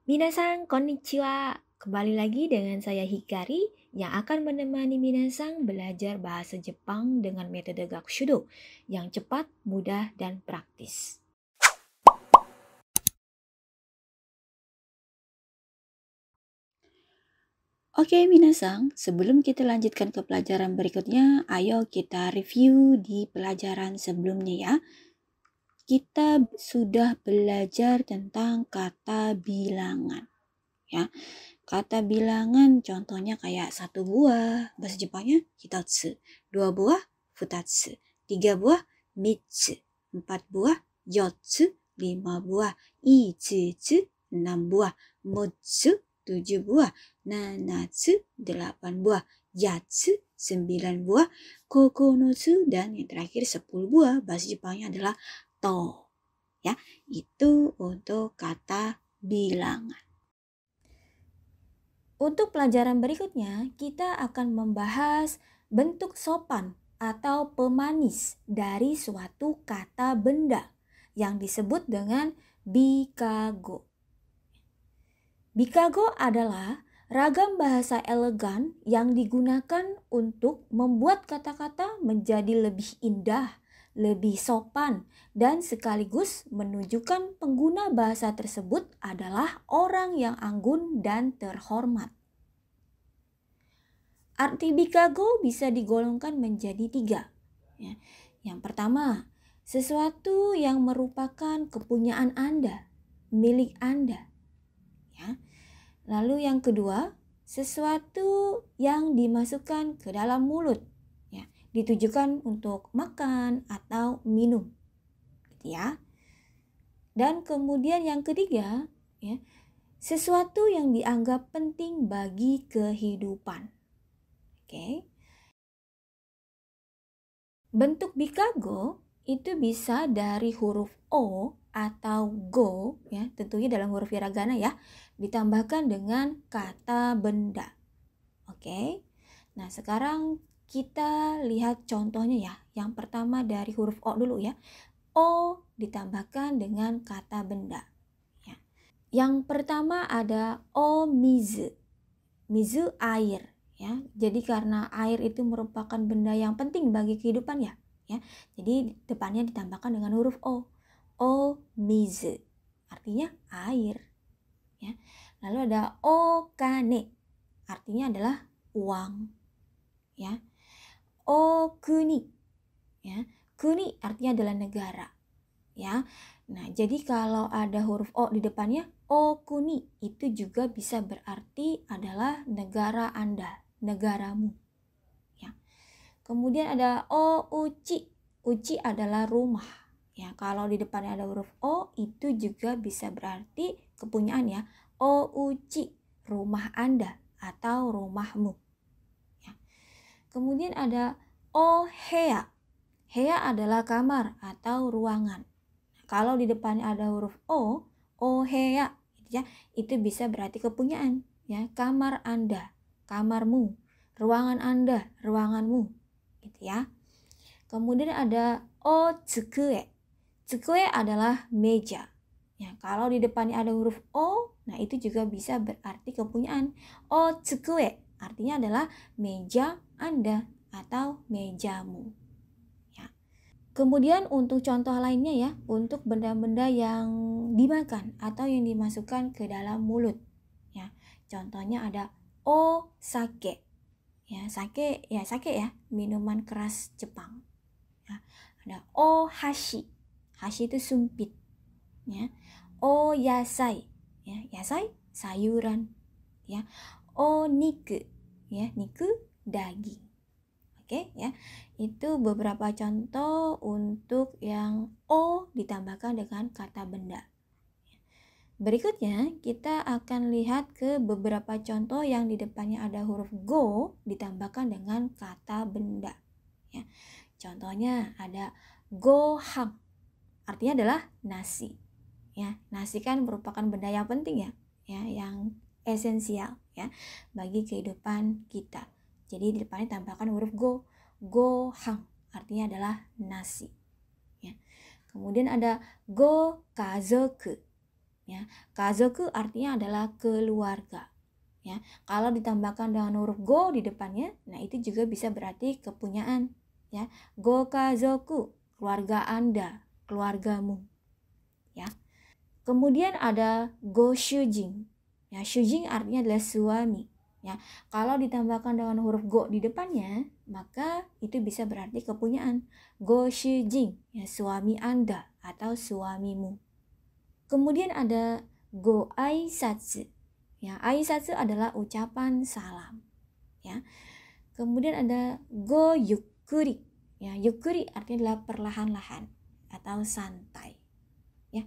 Minasan, konnichiwa. Kembali lagi dengan saya Hikari yang akan menemani Minasan belajar bahasa Jepang dengan metode Gakushudo yang cepat, mudah, dan praktis. Oke, Minasan, sebelum kita lanjutkan ke pelajaran berikutnya, ayo kita review di pelajaran sebelumnya ya. Kita sudah belajar tentang kata bilangan ya. Kata bilangan contohnya kayak 1 buah, bahasa Jepangnya hitatsu, 2 buah futatsu, 3 buah mitsu, 4 buah yotsu, 5 buah ichitsu, 6 buah mutsu, 7 buah nanatsu, 8 buah yatsu, 9 buah kokonotsu, dan yang terakhir 10 buah. Bahasa Jepangnya adalah to. Ya, itu untuk kata bilangan. Untuk pelajaran berikutnya, kita akan membahas bentuk sopan atau pemanis dari suatu kata benda yang disebut dengan bikago. Bikago adalah ragam bahasa elegan yang digunakan untuk membuat kata-kata menjadi lebih indah, lebih sopan, dan sekaligus menunjukkan pengguna bahasa tersebut adalah orang yang anggun dan terhormat. Arti bikago bisa digolongkan menjadi 3. Ya. Yang pertama, sesuatu yang merupakan kepunyaan Anda, milik Anda. Ya. Lalu yang kedua, sesuatu yang dimasukkan ke dalam mulut, ya, ditujukan untuk makan atau minum, gitu ya. Dan kemudian yang ketiga, ya, sesuatu yang dianggap penting bagi kehidupan. Oke. Bentuk bikago itu bisa dari huruf O atau go, ya, tentunya dalam huruf hiragana ya, ditambahkan dengan kata benda. Oke. Nah, sekarang kita lihat contohnya ya. Yang pertama dari huruf O dulu ya. O ditambahkan dengan kata benda. Ya. Yang pertama ada o mizu. Mizu air. Ya, jadi karena air itu merupakan benda yang penting bagi kehidupan ya. Jadi depannya ditambahkan dengan huruf O. O mizu. Artinya air. Ya. Lalu ada o kane. Artinya adalah uang. Ya. O kuni. Ya. Kuni artinya adalah negara. Ya. Nah, jadi kalau ada huruf O di depannya, o kuni itu juga bisa berarti adalah negara Anda, negaramu. Ya. Kemudian ada o uchi. Uchi adalah rumah. Ya, kalau di depannya ada huruf O itu juga bisa berarti kepunyaan ya. O uchi, rumah Anda atau rumahmu. Ya. Kemudian ada o heya. Heya adalah kamar atau ruangan. Kalau di depannya ada huruf O, heya, gitu ya, itu bisa berarti kepunyaan, ya, kamar Anda, kamarmu, ruangan Anda, ruanganmu, gitu ya. Kemudian ada o tsukue. Tsukue adalah meja. Ya, kalau di depannya ada huruf O, nah itu juga bisa berarti kepunyaan. O tsukue artinya adalah meja Anda atau mejamu. Kemudian untuk contoh lainnya ya, untuk benda-benda yang dimakan atau yang dimasukkan ke dalam mulut. Ya, contohnya ada o sake. Ya, sake ya, minuman keras Jepang. Ya, ada o hashi. Hashi itu sumpit. Ya, o yasai. Ya, yasai sayuran. Ya, o niku. Ya, niku daging. Oke ya, itu beberapa contoh untuk yang O ditambahkan dengan kata benda. Berikutnya kita akan lihat ke beberapa contoh yang di depannya ada huruf go ditambahkan dengan kata benda. Ya. Contohnya ada gohang, artinya adalah nasi. Ya, nasi kan merupakan benda yang penting ya, yang esensial ya bagi kehidupan kita. Jadi di depannya tambahkan huruf go. Gohang artinya adalah nasi. Ya. Kemudian ada go kazoku. Ya, kazoku artinya adalah keluarga. Ya, kalau ditambahkan dengan huruf go di depannya, nah itu juga bisa berarti kepunyaan. Ya, go kazoku, keluarga Anda, keluargamu. Ya. Kemudian ada go shujin. Ya, shujin artinya adalah suami. Ya, kalau ditambahkan dengan huruf go di depannya, maka itu bisa berarti kepunyaan. Go shujin, ya suami Anda atau suamimu. Kemudian ada go aisatsu. Ya, aisatsu adalah ucapan salam. Ya. Kemudian ada go yukuri. Ya, yukuri artinya adalah perlahan-lahan atau santai. Ya.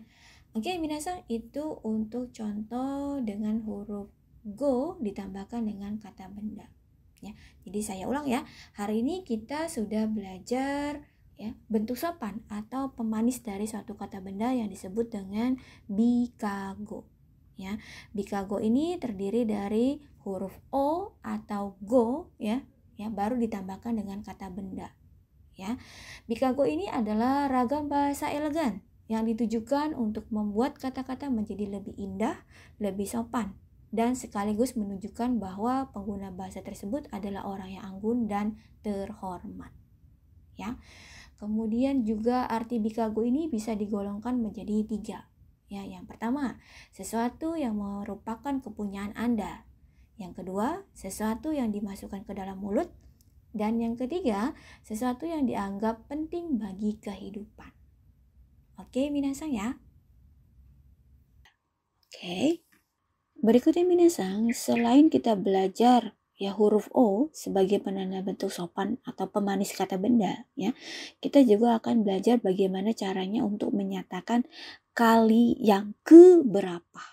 Oke, minasan, itu untuk contoh dengan huruf go ditambahkan dengan kata benda. Ya. Jadi saya ulang ya. Hari ini kita sudah belajar ya bentuk sopan atau pemanis dari suatu kata benda yang disebut dengan bikago. Ya, bikago ini terdiri dari huruf o atau go ya baru ditambahkan dengan kata benda. Ya, bikago ini adalah ragam bahasa elegan yang ditujukan untuk membuat kata-kata menjadi lebih indah, lebih sopan, dan sekaligus menunjukkan bahwa pengguna bahasa tersebut adalah orang yang anggun dan terhormat. Ya, kemudian juga arti bikago ini bisa digolongkan menjadi 3. Ya, yang pertama, sesuatu yang merupakan kepunyaan Anda. Yang kedua, sesuatu yang dimasukkan ke dalam mulut. Dan yang ketiga, sesuatu yang dianggap penting bagi kehidupan. Oke, minasan ya. Oke. Berikutnya minasan, selain kita belajar ya huruf O sebagai penanda bentuk sopan atau pemanis kata benda ya, kita juga akan belajar bagaimana caranya untuk menyatakan kali yang keberapa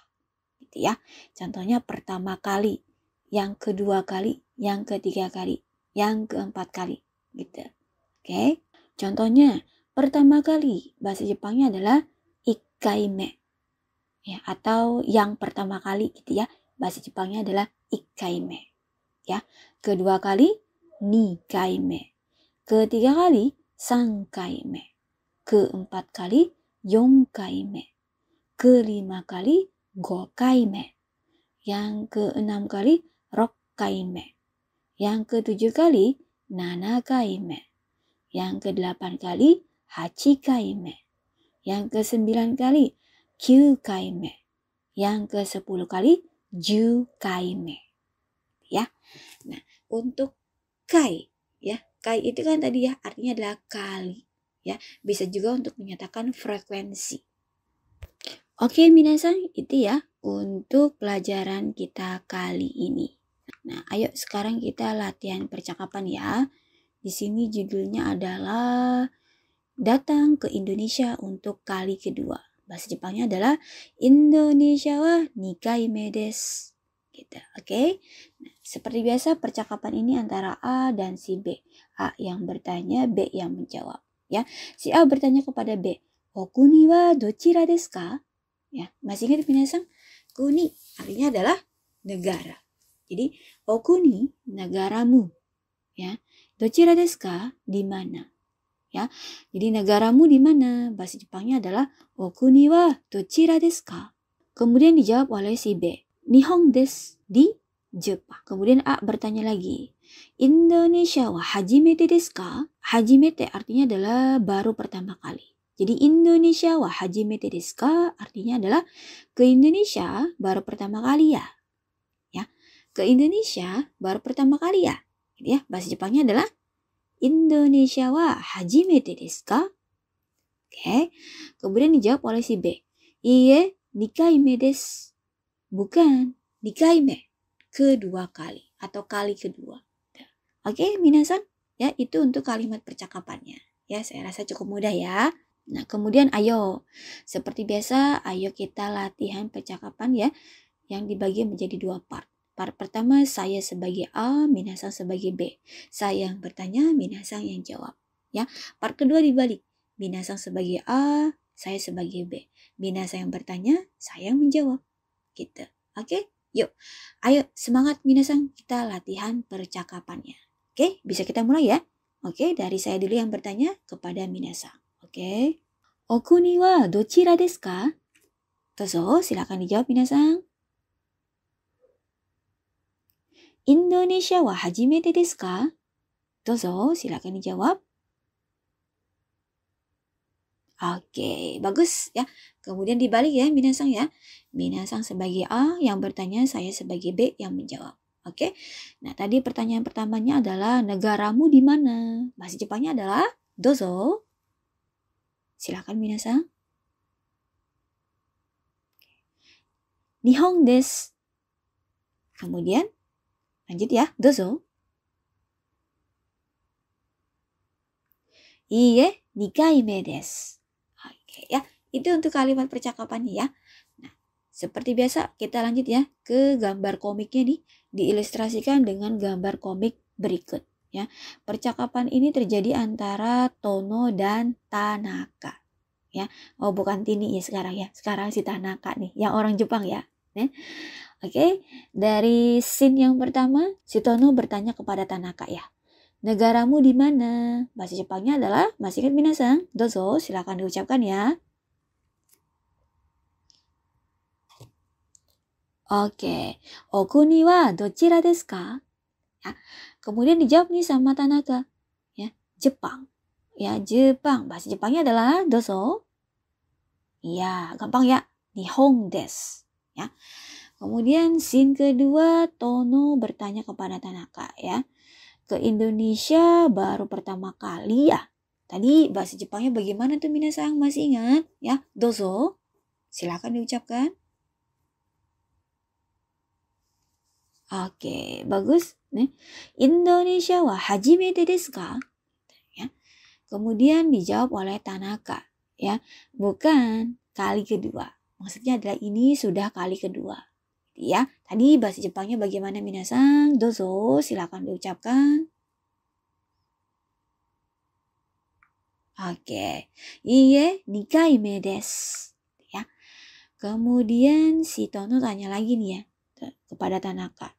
gitu ya. Contohnya pertama kali, yang kedua kali, yang ketiga kali, yang keempat kali gitu. Oke. Contohnya pertama kali bahasa Jepangnya adalah ikkaime ya, atau yang pertama kali gitu ya. Bahasa Jepangnya adalah ikkaime. Ya, kedua kali nikaime, ketiga kali sankaime, keempat kali yonkaime, kelima kali gokaime, yang keenam kali rokkaime, yang ketujuh kali nanakaime, yang kedelapan kali hachikaime, yang kesembilan kali kyukaime, yang ke-10 kali jukaime. Ya. Nah, untuk kai ya. Kai itu kan tadi ya artinya adalah kali ya. Bisa juga untuk menyatakan frekuensi. Oke, minasan, itu ya untuk pelajaran kita kali ini. Nah, ayo sekarang kita latihan percakapan ya. Di sini judulnya adalah datang ke Indonesia untuk kali kedua. Bahasa Jepangnya adalah Indonesia wa nikaime desu. Gitu, oke? Nah, seperti biasa percakapan ini antara A dan si B. A yang bertanya, B yang menjawab. Ya, si A bertanya kepada B, "Okuni wa dochira desu ka?" Ya, masih ingat minasan? Kuni artinya adalah negara. Jadi, okuni negaramu. Ya, dochira desu ka di mana? Ya, jadi negaramu di mana? Bahasa Jepangnya adalah okuni wa dochira desu ka? Kemudian dijawab oleh si B, Nihon desu, di Jepang. Kemudian A bertanya lagi, Indonesia wa hajimete desu ka? Hajimete artinya adalah baru pertama kali. Jadi Indonesia wa hajimete desu ka artinya adalah ke Indonesia baru pertama kali ya. Ya, ke Indonesia baru pertama kali ya. Gitu ya, bahasa Jepangnya adalah Indonesia wa hajimete desu ka? Oke. Kemudian dijawab oleh si B, Iye, nikaime desu. Bukan, nikaime, kedua kali atau kali kedua. Oke, minasan, ya itu untuk kalimat percakapannya. Ya, saya rasa cukup mudah ya. Nah, kemudian ayo, seperti biasa, ayo kita latihan percakapan ya, yang dibagi menjadi 2 part. Part pertama, saya sebagai A, minasan sebagai B. Saya yang bertanya, minasan yang jawab. Ya, part kedua dibalik. Minasan sebagai A, saya sebagai B. Minasan yang bertanya, saya yang menjawab. Gitu. Oke, yuk. Ayo semangat minasan, kita latihan percakapannya. Oke, bisa kita mulai ya. Oke, dari saya dulu yang bertanya kepada minasan. Oke. Okuni wa dochira desu ka? Dozo, silakan dijawab minasan. Indonesia wa hajimete desu ka? Dozo, silakan dijawab. Oke, bagus ya. Kemudian dibalik ya minasan ya. Minasan sebagai A yang bertanya, saya sebagai B yang menjawab. Oke. Nah, tadi pertanyaan pertamanya adalah negaramu di mana? Bahasa Jepangnya adalah dozo. Silakan minasan. Nihon desu. Kemudian lanjut ya, dozo. Iie, 2回目desu. Oke ya, itu untuk kalimat percakapannya ya. Nah, seperti biasa kita lanjut ya ke gambar komiknya nih, diilustrasikan dengan gambar komik berikut ya. Percakapan ini terjadi antara Tono dan Tanaka ya. Oh, bukan Tini ya sekarang ya. Sekarang si Tanaka nih, yang orang Jepang ya. Oke, dari scene yang pertama, si Tono bertanya kepada Tanaka ya. Negaramu di mana? Bahasa Jepangnya adalah, masih ingat minasan? Dozo, silakan diucapkan ya. Oke. Okuni wa dochira desu ka? Ya. Kemudian dijawab nih sama Tanaka. Ya, Jepang. Ya, Jepang. Bahasa Jepangnya adalah dozo. Iya, gampang ya. Nihon desu. Ya. Kemudian scene kedua, Tono bertanya kepada Tanaka ya. Ke Indonesia baru pertama kali ya. Tadi bahasa Jepangnya bagaimana tuh minasan? Masih ingat? Ya, dozo. Silakan diucapkan. Oke, bagus. Nih, Indonesia wa hajimete desu ka? Ya. Kemudian dijawab oleh Tanaka ya. Bukan kali kedua. Maksudnya adalah ini sudah kali kedua. Ya, tadi bahasa Jepangnya bagaimana minasan? Dozo, silakan diucapkan. Oke, iie 2回目desu. Ya. Kemudian si Tono tanya lagi nih ya kepada Tanaka.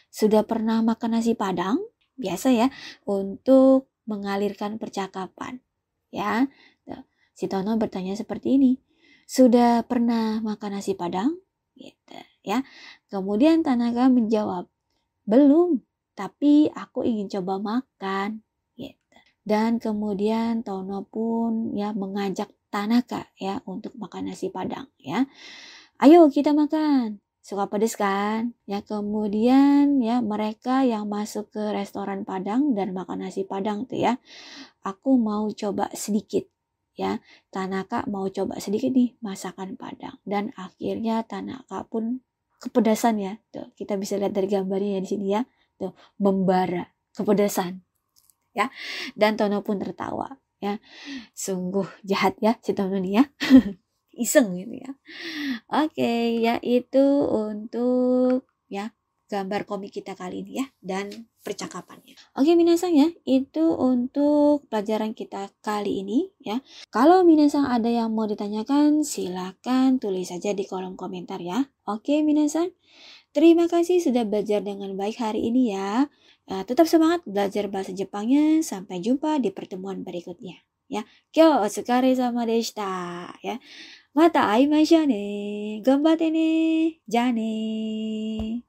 Sudah pernah makan nasi Padang? Biasa ya untuk mengalirkan percakapan. Ya, si Tono bertanya seperti ini. Sudah pernah makan nasi Padang? Gitu ya. Kemudian Tanaka menjawab, belum, tapi aku ingin coba makan. Gitu. Dan kemudian Tono pun ya mengajak Tanaka ya untuk makan nasi Padang ya. Ayo kita makan. Suka pedes kan? Ya, kemudian ya mereka yang masuk ke restoran Padang dan makan nasi Padang tuh ya. Aku mau coba sedikit. Ya, Tanaka mau coba sedikit nih masakan Padang, dan akhirnya Tanaka pun kepedasan ya. Tuh, kita bisa lihat dari gambarnya di sini ya. Tuh, membara, kepedasan. Ya. Dan Tono pun tertawa ya. Sungguh jahat ya si Tono nih ya. Iseng gitu ya. Oke, ya itu untuk ya gambar komik kita kali ini ya, dan percakapannya. Oke minasan ya, itu untuk pelajaran kita kali ini ya. Kalau minasan ada yang mau ditanyakan, silakan tulis saja di kolom komentar ya. Oke minasan, terima kasih sudah belajar dengan baik hari ini ya. Tetap semangat belajar bahasa Jepangnya. Sampai jumpa di pertemuan berikutnya ya. Kyou otsukaresama deshita ya. Mata aimashou ne. Ganbatte ne. Ja ne.